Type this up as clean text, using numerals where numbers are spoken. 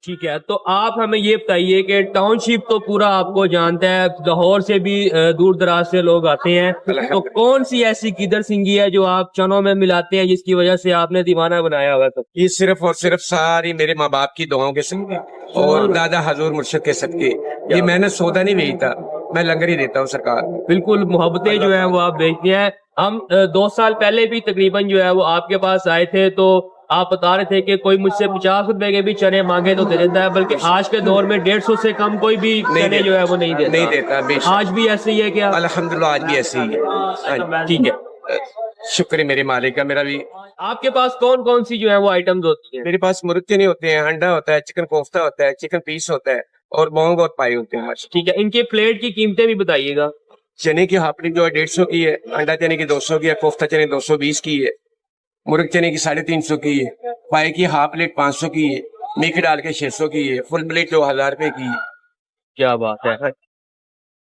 ٹھیک ہے، تو آپ ہمیں یہ بتائیے کہ ٹاؤن شپ تو پورا آپ کو جانتا ہے، لاہور سے بھی دور دراز سے لوگ آتے ہیں، تو کون سی ایسی کدھر سنگھی ہے جو آپ چنوں میں ملاتے ہیں جس کی وجہ سے آپ نے دیوانہ بنایا ہوا تھا؟ یہ صرف اور صرف ساری میرے ماں باپ کی دعاؤں کے صدقے اور دادا حضور مرشد کے صدقے. یہ میں نے سودا نہیں بھیجتا، میں لنگر ہی دیتا ہوں سرکار. بالکل محبتیں جو ہیں وہ آپ بیچتے ہیں. ہم 2 سال پہلے بھی تقریباً جو ہے وہ آپ کے پاس آئے تھے، تو آپ بتا رہے تھے کہ کوئی مجھ سے 50 روپے کے بھی چنے مانگے تو دے دیتا ہے، بلکہ آج کے دور میں 150 سے کم کوئی بھی چنے جو ہے وہ نہیں دیتا. بے شک. آج بھی ایسے ہی ہے کیا؟ الحمدللہ آج بھی ایسے ہی ہے. ٹھیک ہے. شکر ہے میرے مالک کا. میرا بھی آپ کے پاس کون کون سی جو ہے وہ آئٹمز ہوتی ہیں؟ میرے پاس مرغ چنے ہوتے ہیں، انڈا ہوتا ہے، چکن کوفتہ ہوتا ہے، چکن پیس ہوتا ہے اور بونگ اور پائی ہوتے ہیں. ٹھیک ہے، ان کے پلیٹ کی قیمتیں بھی بتائیے گا. چنے کی ہاف پلیٹ جو ہے 150 کی ہے، انڈا چنے کی 200 کی ہے، کوفتہ چنے 220 کی ہے، مرغ چنے کی 350 کی ہے، پائی کی ہاف پلیٹ 500 کی ہے، میٹھی ڈال کے 600 کی ہے، فل پلیٹ 2000 روپے کی ہے. کیا بات ہے.